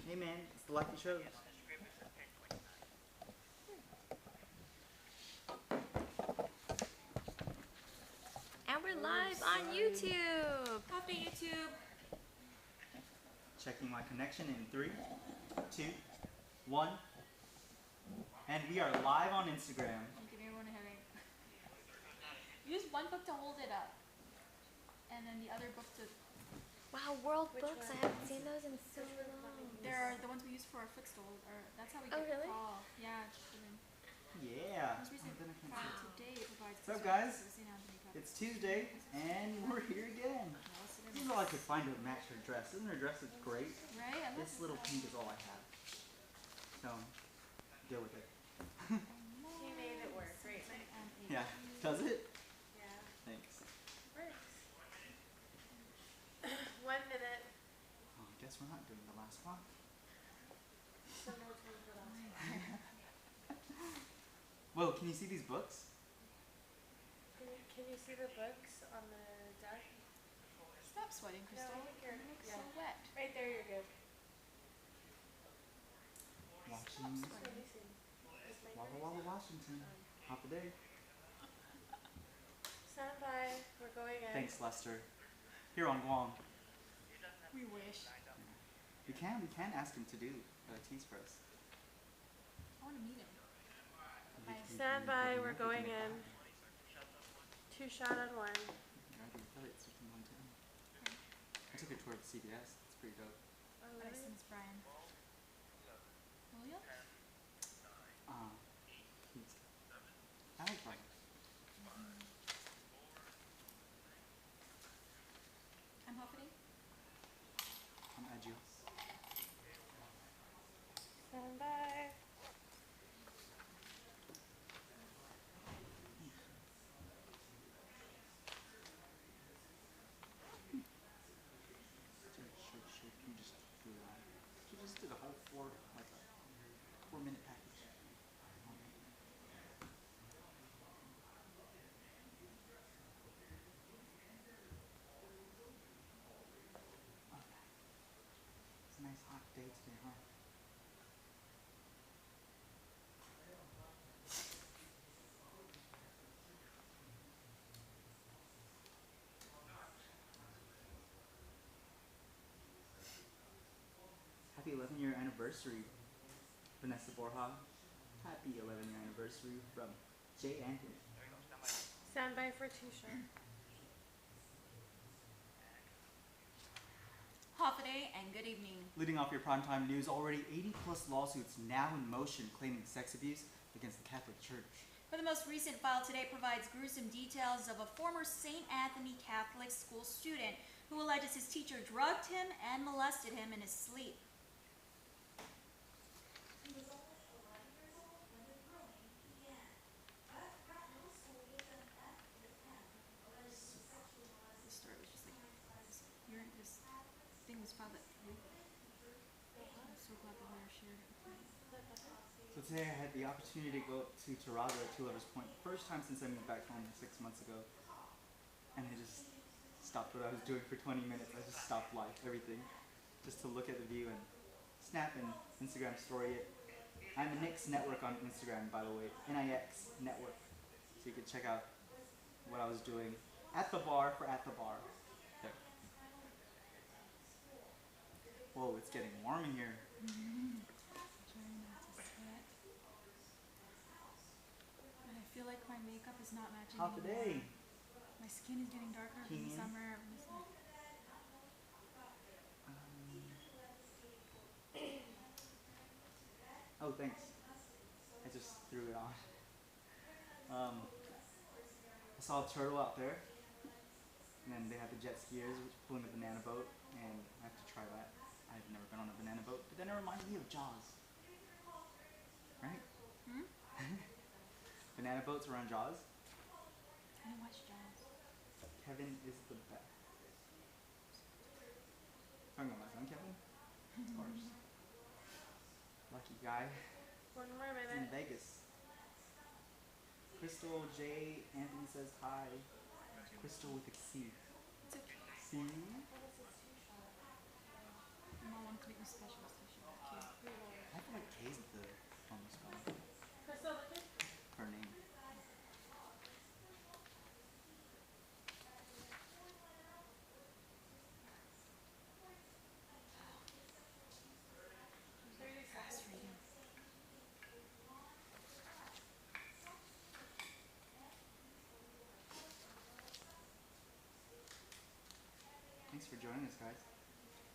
Hey man, it's the Lucky Shows. And we're live on YouTube. Happy YouTube. Checking my connection in 3, 2, 1. And we are live on Instagram. I'm giving everyone a headache. Use one book to hold it up. And then the other book to... Wow, world books. I haven't seen those in so long. They're the ones we use for our footstool. Or that's how we get really? crawl. Yeah. Yeah. Most recent today provides... What's up guys? It's Tuesday and we're here again. This is all I could find to match her dress. Isn't her dress great? Right? This little pink is all I have. So, deal with it. He made it work, right? Yeah. Does it? Yeah. Thanks. Works. 1 minute. Oh, I guess we're not doing the last one. So no time for that. Whoa, can you see these books? Can you see the books on the deck? Stop sweating, Krystal. No, I think you're so wet. Right there, you're good. Washington. Walla Walla, Washington. Hop a day. Stand by. We're going in. Thanks, Lester. Here on KUAM. We wish. We can ask him to do teas for us. I want to meet him. Stand by. We're going in. 2 shot on 1. I took a tour of the CVS. It's pretty dope. Oh, really? Since Brian. William? I like Brian. I'm Huffity. I'm Agios. Stand by. She just did a whole 4-minute package. It's a nice hot day today, huh? Happy 11-year anniversary, Vanessa Borja. Happy 11-year anniversary from J. Anthony. Stand by for 2 shot. Huffity and good evening. Leading off your primetime news, already 80+ lawsuits now in motion claiming sex abuse against the Catholic Church. For the most recent file today provides gruesome details of a former St. Anthony Catholic school student who alleges his teacher drugged him and molested him in his sleep. This story was just like, this thing was filed at 3. I'm so glad the lawyer shared it with me. So today I had the opportunity to go to Toronto at Two Lovers Point. First time since I moved back home 6 months ago. And I just stopped what I was doing for 20 minutes. I just stopped life, everything. Just to look at the view and snap and Instagram story it. I'm a Nix Network on Instagram, by the way. Nix Network. So you can check out what I was doing at the bar for At the Bar. There. Whoa, it's getting warm in here. Trying not to sweat. And I feel like my makeup is not matching How today? My skin is getting darker in the summer. Oh, thanks. I just threw it on. I saw a turtle out there, and then they have the jet skiers pulling a banana boat, and I have to try that. I've never been on a banana boat, but then it reminds me of Jaws. Right? Hmm? Banana boats are on Jaws. I didn't watch Jaws. Kevin is the best. Talking about my son, Kevin? Of course. Lucky guy. 1 more He's in minute. Vegas. Krystal J. Anthony says hi. Krystal with a C. It's okay. C. Mom wanted to make me special, so she is the formal spelling? Krystal, Her name. Fast reading. Thanks for joining us, guys.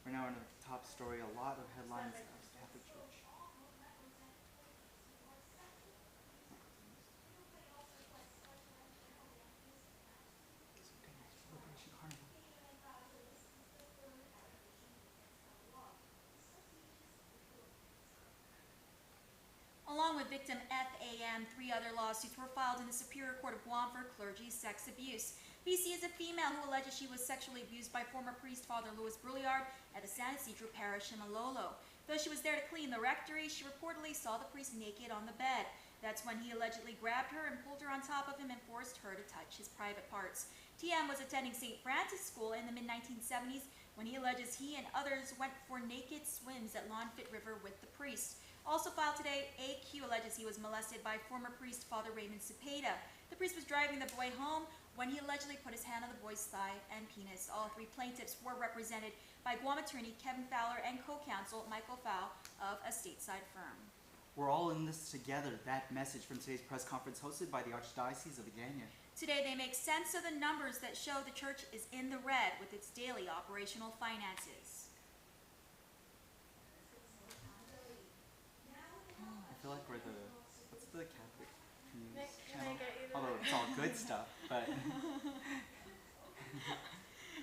We're now in the top story. A lot of headlines of Catholic Church. Celebration Carnival. Along with victim FAM, 3 other lawsuits were filed in the Superior Court of Guam for clergy sex abuse. BC is a female who alleges she was sexually abused by former priest Father Louis Brouillard at the San Isidro Parish in Malolo. Though she was there to clean the rectory, she reportedly saw the priest naked on the bed. That's when he allegedly grabbed her and pulled her on top of him and forced her to touch his private parts. TM was attending St. Francis School in the mid-1970s when he alleges he and others went for naked swims at Lawnfit River with the priest. Also filed today, AQ alleges he was molested by former priest Father Raymond Cepeda. The priest was driving the boy home when he allegedly put his hand on the boy's thigh and penis. All 3 plaintiffs were represented by Guam attorney Kevin Fowler and co-counsel Michael Fowl of a stateside firm. We're all in this together. That message from today's press conference hosted by the Archdiocese of Agana. Today they make sense of the numbers that show the church is in the red with its daily operational finances. I feel like we're the, what's the Catholic news Nick, can I channel? get you the Although it's all good stuff, but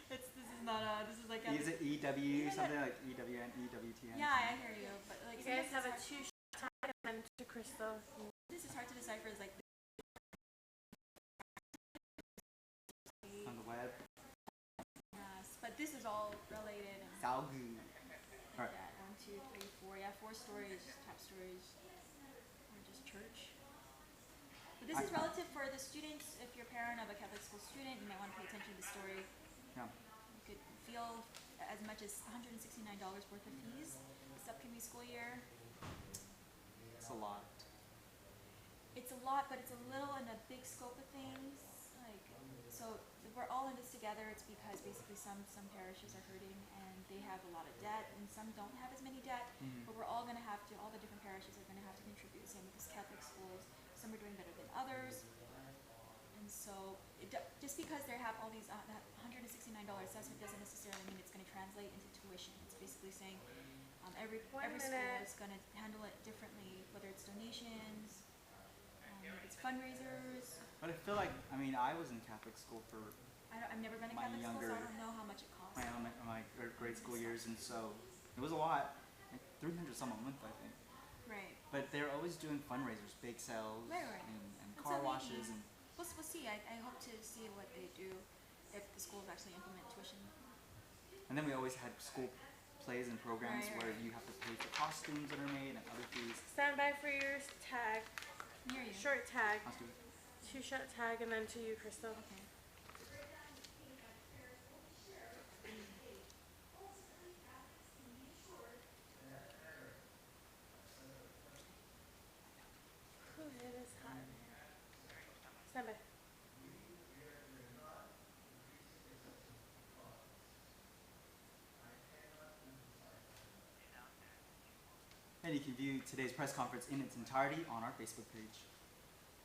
This is not a, this is like a... is it EW, something like EWN, EWTN? Yeah, I hear you, but like... You guys have a sometimes 2 tag and then to Krystal. this is hard to decipher, is like... On the web. Yes, but this is all related and... Salgu. Alright. Yeah, 1, 2, 3, 4, yeah, 4 stories, top stories, or just church. But this is relative for the students. If you're a parent of a Catholic school student, you might want to pay attention to the story. Yeah. You could feel as much as $169 worth of fees this upcoming school year. It's a lot. It's a lot, but it's a little in the big scope of things. Like, so we're all in this together. It's because basically some parishes are hurting and they have a lot of debt, and some don't have as many debt. But we're all going to have to. All the different parishes are going to have to contribute. Same with these Catholic schools. Some are doing better than others, and so just because they have all these that $169 assessment doesn't necessarily mean it's going to translate into tuition. It's basically saying every school is going to handle it differently, whether it's donations, if it's fundraisers. But I feel like, I mean, I was in Catholic school for I've never been to My Catholic school, so I younger- don't know how much it costs. my grade school years, and so it was a lot. Like 300 some a month, I think. Right. But they're always doing fundraisers, bake sales, Right. and And car so washes, maybe- and We'll see. I hope to see what they do if the schools actually implement tuition. then we always had school plays and programs Right, where right. you have to pay for costumes that are made and other fees. Stand by for your tag. Near you. Short tag. Let's do it. 2-shot tag and then to you, Krystal. Okay. Ooh, it is hot in here. Stand by. And you can view today's press conference in its entirety on our Facebook page.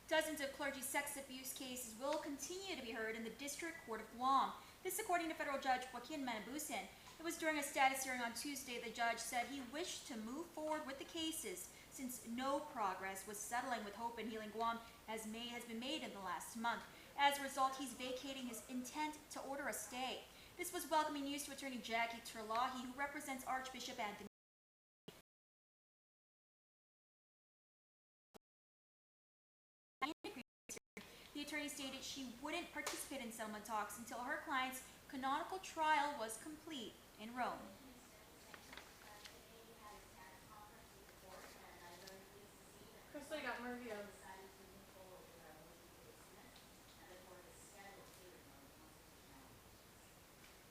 Dozens of clergy sex abuse cases will continue to be heard in the District Court of Guam. This according to federal judge Joaquin Manabusin. It was during a status hearing on Tuesday the judge said he wished to move forward with the cases since no progress was settling with Hope and Healing Guam has been made in the last month. As a result, he's vacating his intent to order a stay. This was welcoming news to attorney Jackie Terlahi, who represents Archbishop Anthony. The attorney stated she wouldn't participate in settlement talks until her client's canonical trial was complete in Rome. Krystal, you got Mervio.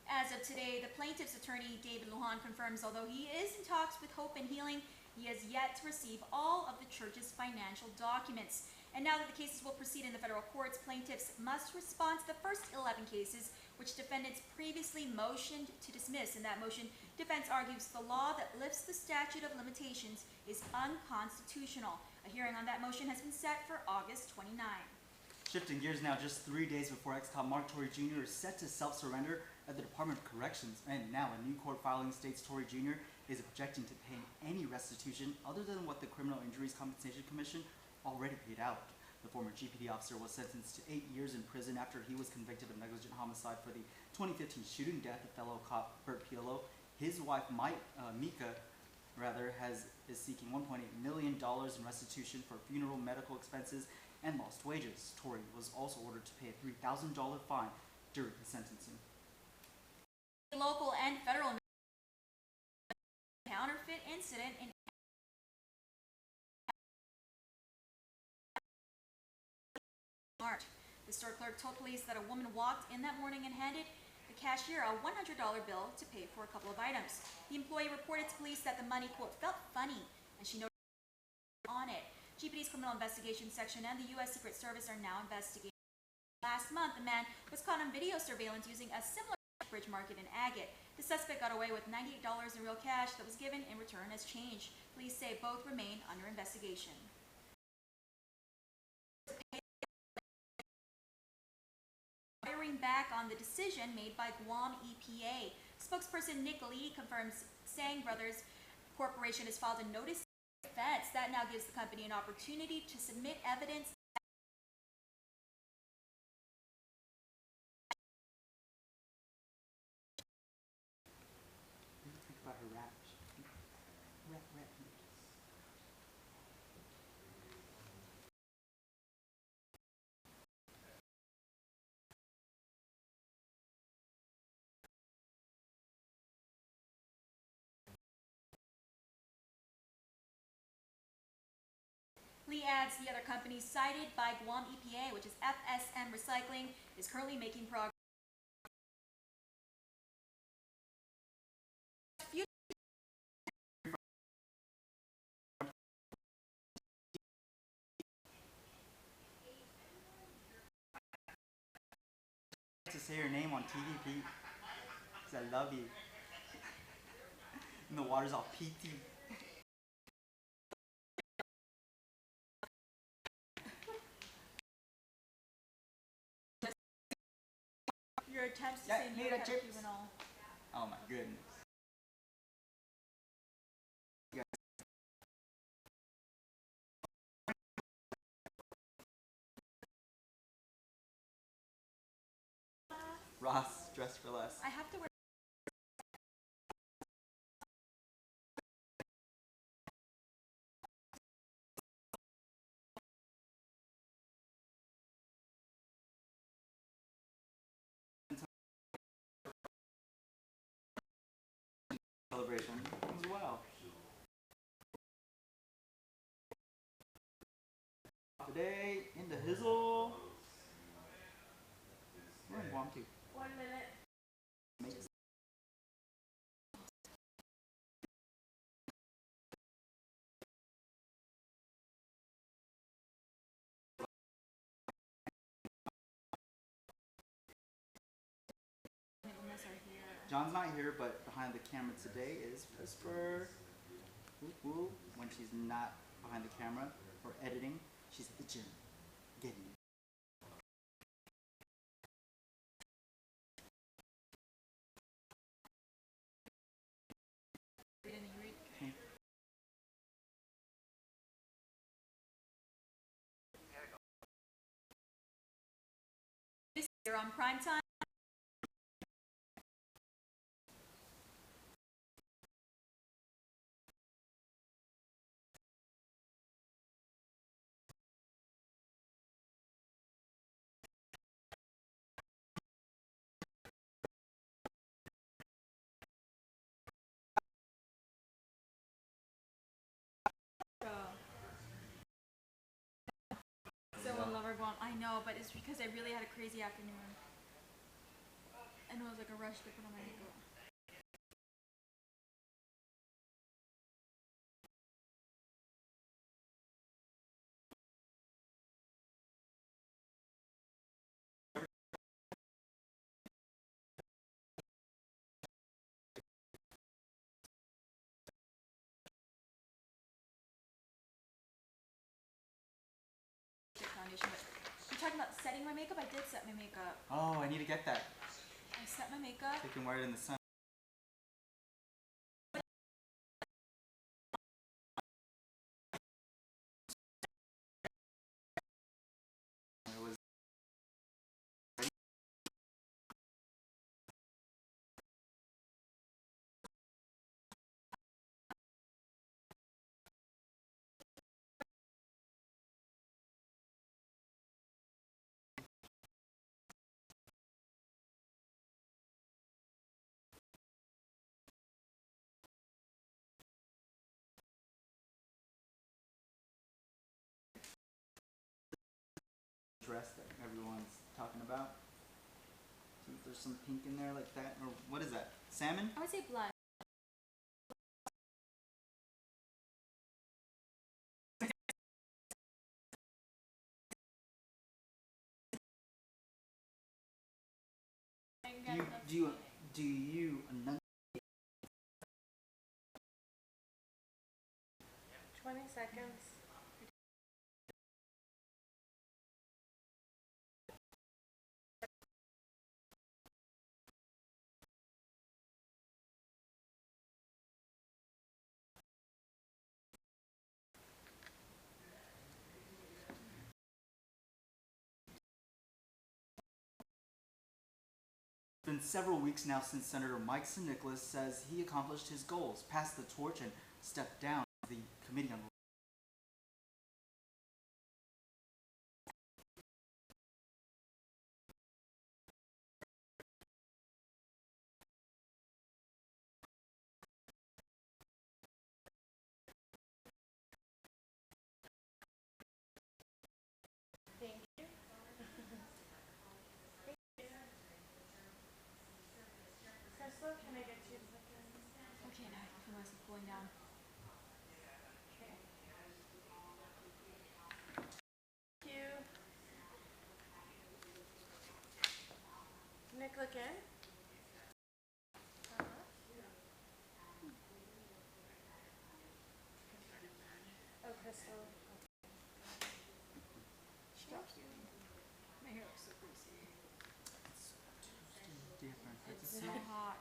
As of today, the plaintiff's attorney, David Lujan, confirms although he is in talks with Hope and Healing, He has yet to receive all of the church's financial documents. And now that the cases will proceed in the federal courts, plaintiffs must respond to the first 11 cases, which defendants previously motioned to dismiss. In that motion, defense argues the law that lifts the statute of limitations is unconstitutional. A hearing on that motion has been set for August 29. Shifting gears now, just 3 days before ex-cop Mark Torrey Jr. is set to self-surrender at the Department of Corrections, and now a new court filing states Torrey Jr. is objecting to paying any restitution other than what the Criminal Injuries Compensation Commission already paid out. The former GPD officer was sentenced to 8 years in prison after he was convicted of negligent homicide for the 2015 shooting death of fellow cop Bert Piolo. His wife, Mika, is seeking $1.8 million in restitution for funeral, medical expenses, and lost wages. Torrey was also ordered to pay a $3,000 fine during the sentencing. Local and federal counterfeit incident in March. The store clerk told police that a woman walked in that morning and handed the cashier a $100 bill to pay for a couple of items. The employee reported to police that the money, quote, felt funny, and she noted on it. GPD's Criminal Investigation Section and the U.S. Secret Service are now investigating. Last month, a man was caught on video surveillance using a similar bridge market in Agate. The suspect got away with $98 in real cash that was given in return as change. Police say both remain under investigation. Firing back on the decision made by Guam EPA. Spokesperson Nick Lee confirms Sang Brothers Corporation has filed a notice of offense that now gives the company an opportunity to submit evidence. What do you think about her rap? Rap. Lee adds the other companies cited by Guam EPA, which is FSM Recycling, is currently making progress. To say your name on TV, Pete, because I love you. And the water's all peaty. Your attempts to Yeah, say need no a have chips. even all. Oh my goodness. Ross, dressed for less. I have to wear. Celebration as well. Today in the hizzle. We're in Guam too. 1 minute. Makes John's not here, but behind the camera today is Whisper. Whoop whoop. When she's not behind the camera or editing, she's at the gym. Getting it. You're on prime time. So in Lover Guam, I know, but it's because I really had a crazy afternoon. And it was like a rush to put on my makeup. setting my makeup? I did set my makeup. Oh, I need to get that. I set my makeup. So you can wear it in the sun. It was dress that everyone's talking about. So there's some pink in there like that, or what is that? Salmon? I would say blush. Do you enunciate? 20 seconds. It's been several weeks now since Senator Mike Nicholas says he accomplished his goals, passed the torch, and stepped down the Committee on Thank you. Krystal, can I get you to look in? Okay, now I can feel myself cooling down. Okay. Thank you. Nick, look in. Oh, Krystal. Thank you. My hair looks so greasy. different. It's so hot.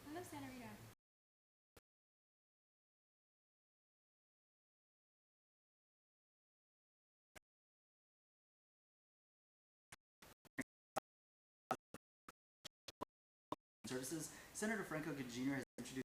I love Santa Rita. Services, Senator Franco Jr. has introduced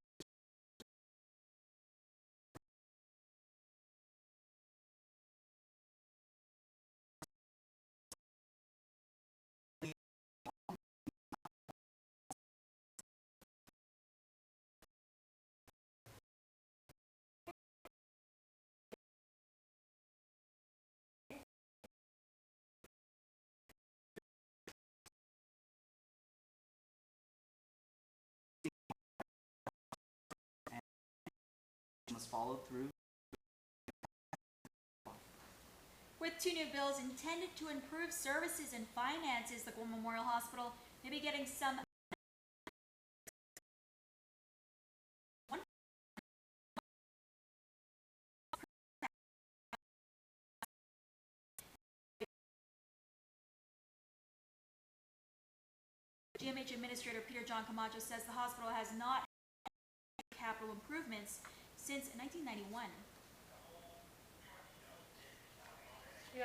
must follow through. With 2 new bills intended to improve services and finances, the KUAM Memorial Hospital may be getting some GMH Administrator Peter John Camacho says the hospital has not had capital improvements since 1991. Yeah.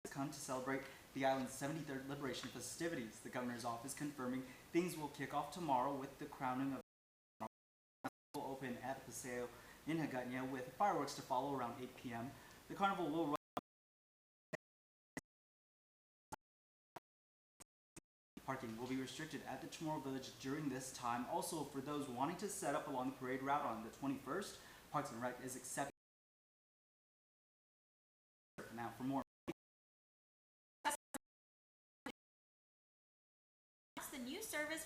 Come to celebrate the island's 73rd Liberation festivities. The governor's office confirming things will kick off tomorrow with the crowning of will open at the Paseo in Hagåtña with fireworks to follow around 8 p.m. The carnival will run parking will be restricted at the Chamorro Village during this time. Also, for those wanting to set up along the parade route on the 21st, Parks and Rec is accepting. Now, for more. The new service.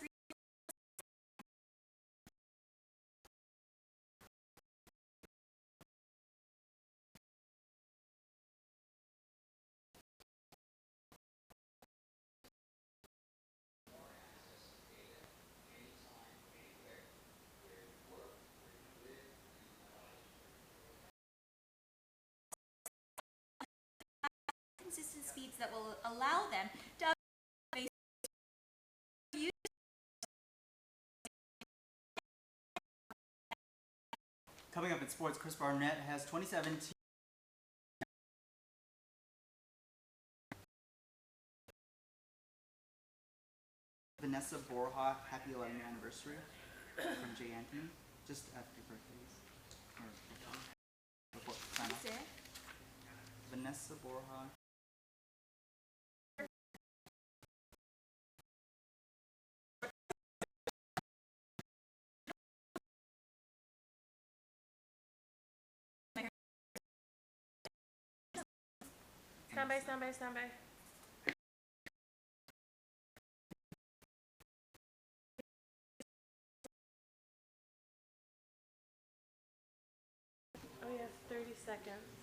Consistent speeds that will allow them to Coming up in sports, Chris Barnett has 2017. Vanessa Borja, happy 11th anniversary from Jay Anthony, just after birthdays. Or before sign off. Vanessa Borja. Stand by. Oh yes, 30 seconds.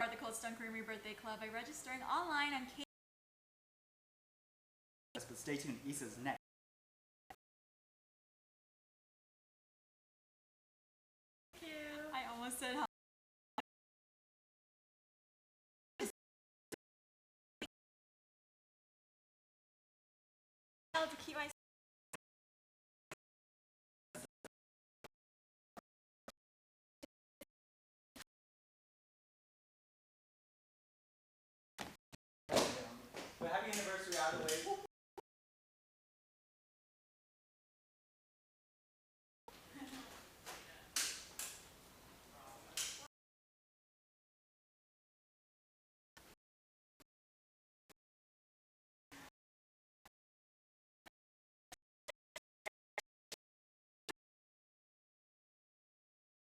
The Cold Stone Creamery Birthday Club by registering online on But stay tuned, Issa's next. Thank you. I almost said to keep my But happy anniversary out of the way.